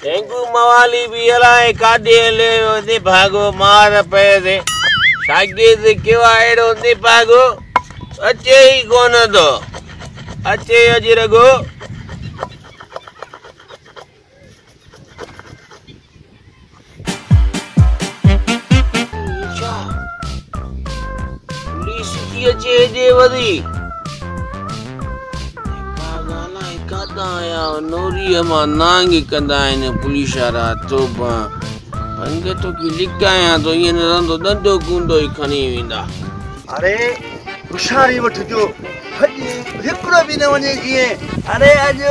tengu मवाली भी अलाए काडे ले भागो मार पे दे शागिर्द केवा एड़ो ने भागो अचे ही कोन दो अचे अजरगो पुलिस की अचे जे वदी या नोरी मा नांग कंदा आहिनि पुलिस वारा तोबा भंग तो की लिकाया तो ये न दंडो गुंडो ही खणी वेंदा अरे होशियारी वठजो हिकड़ो भी न वने जिए अरे अज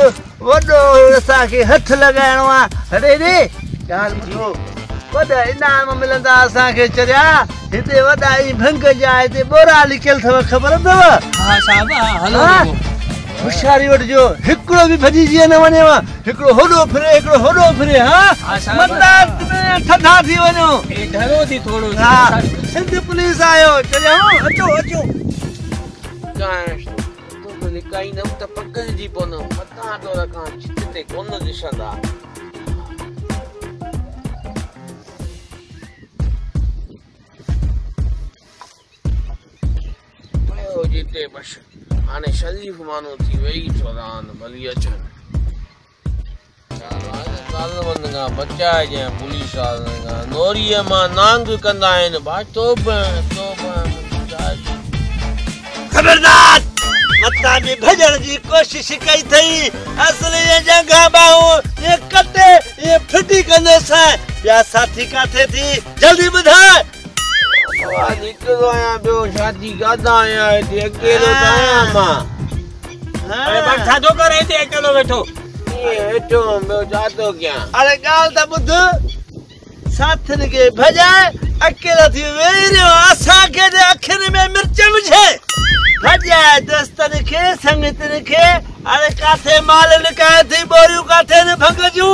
वडो असा के हथ लगाणो आ अरे रे ॻाल्हि ॿुधो वडा इनाम मिलंदा असा के चरिया हिते वडा ई भंग जा हिते बोरा लिखियल थव ख़बर अथव हां साहब हलो होशियारी वठजो हिकड़ो भी भजी जिए न वने वा हिकड़ो होडो फिरे हां मतलब में ठठा थी वनो ए डरो थी थोड़ो हां सिंध पुलिस आयो चलियो अचो काश तो लिकाई न त पकड़ जी पोनो पता तो रखा चिते कोन दिशंदा पयो जीते बस आने शरीफ मानो थी वही चौरान भली अचन काल वंगा बच्चा जे पुलिस वाला नोरी मा नांग कंदा आहिनि बा तोब खबरदार मत्ता में भजन जी कोशिश कई थई असली ये जगह बाऊ ये कटे ये फटी कंदे सा या साथी काथे थी जल्दी बुधाए निकलो आया बे शादी गादा आया थे अकेलो आया मां अरे बस छादो करे थे अकेलो बैठो ये बैठो बे जातो क्या अरे गाल ता बुध साथन के भजाए अकेला थी वेरियो असा के दे अखिन में मिर्च मुझे भजाए दोस्तन के संगतन के अरे काथे माल लिकाए थी बोरियो काथे ने भंगजू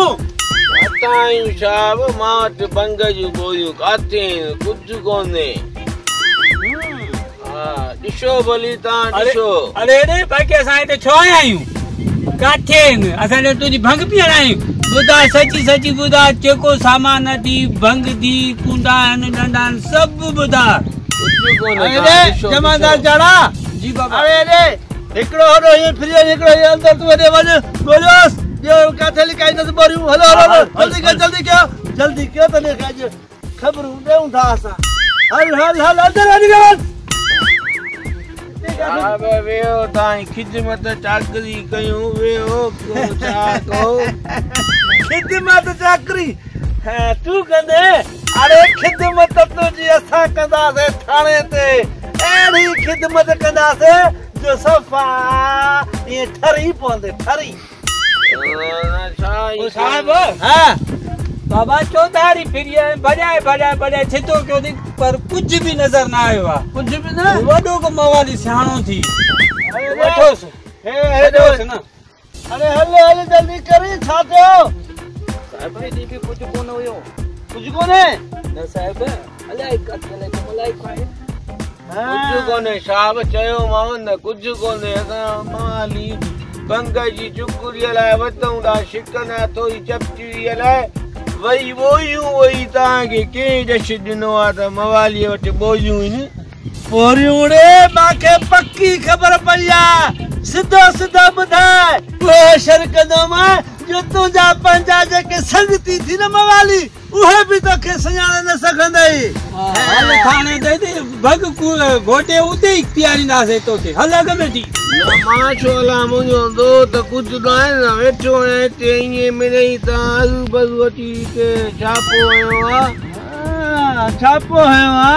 अताई साहब माट बंगजू बोरियो काथे कुछ कोने हां दिशो बोली ता दिशो अरे रे भाई के साए ते छो आयू काथे न असा ने तुजी भंग पियण आयू बुधा सची बुधा चेको सामान दी भंग दी कुंडा न डंडा सब बुधा कुछ कोने अरे जमादार जाड़ा जी बाबा अरे रे एकड़ो होडो ये फ्री एकड़ो ये अंदर तू दे वने बोलोस जो काथे लिकाई न बोरियो हेलो जल्दी क्यों तने काज खबर दे उठा सा हल अंदर आ निकल अबे वेओ ताई खिदमत चाकरी कयूं वेओ को चाको खिदमत चाकरी है तू कंदे अरे खिदमत तुजी असा कंदा से थाने ते एड़ी खिदमत कंदा से जो सफा ये ठरी पोंदे ठरी ओ साहब हां बाबा चौधारी फिरिया बजाए छितो क्यों थी पर कुछ भी नजर ना आयो कुछ भी ना वडो को मवाली सियाणो थी अरे बैठोस हे दोस्त ना अरे हले जल्दी करी छा थियो साहब रे भी कुछ कोन होयो कुछ कोने न साहब अलाई कतले को मलाई खाए कुछ कोने साहब चयो मां न कुछ कोने असा माली बंगजी चुकुरी लाए वतऊ दा शिकना थोई चपची लाए वही वही ता के जश दिनो आ त मवाली वट बोजू इन पोरियोड़े माके पक्की खबर पइया सीधा बुधाए वो शरकदो में जो तुजा पंजा के संगती थी न मवाली उहे भी तो के सजाने न सकंदई हल थाने दे दे भग घोटे उते ही तैयारी ना से तो के हल कमेटी न मां छोला मुंजो दो त कुछ दाए न वेठो है ते ये मेरे ता आलू बलवती के छापो है वा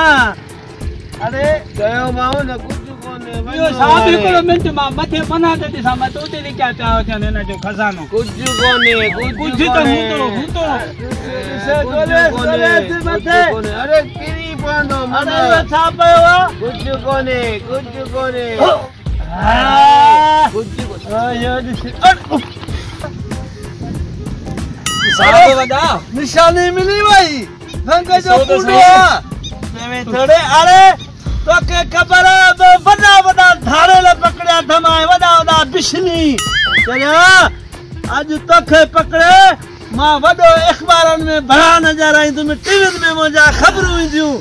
अरे गयो मां न कुछ कोने यो साहब हिकड़ो मिनट मां मथे बना दे सा मैं तो ते क्या चाहो थे न जो खजानो कुछ कोने कुछ तो हूं से गोले मथे अरे किरी पांडो अरे छापयो कुछ कोने साहब बता निशानी मिली भाई भंग जो कुंडो में थोड़े अरे तो के खबर है बड़ा धारे ले पकड़या धमाए बड़ा बिशनी चलिया आज तक पकड़े मां वॾो अख़बारनि में भरा नज़र ईंदुमि टीवियुनि में मुंहिंजा ख़बरूं ईंदियूं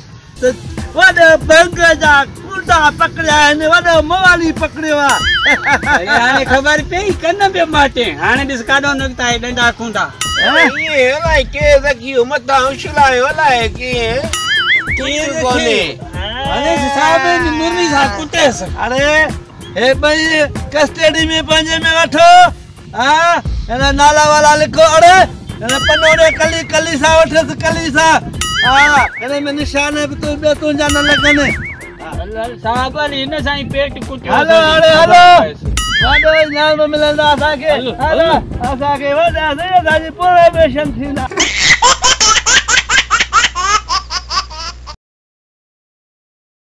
त वॾो भंग जा कुंडा पकड़िया आहिनि वॾो मवाली पकड़ियो आहे हाणे ख़बर पई कन पियो माटे हाणे ॾिस काॾो निकिता आहे डंडा खूंडा ईअं अलाए केरु रखियो मथां उछलायो अलाए कीअं केरु कोन्हे हाणे साहब मुर्मी सां कुटेस अरे हे भई कस्टडी में पंहिंजे में वठो हा हिन नाला वाला लिखो अरे हिन पनोड़े कली कली सां वठसि कली सां हा हिन में निशान बि तुंहिंजा न लॻनि साहब हिन सां ई पेट कुटियो हलो हाणे हलो वॾो इनाम मिलंदा असांखे हलो असांखे वॾा असांजी प्रोबेशन थींदा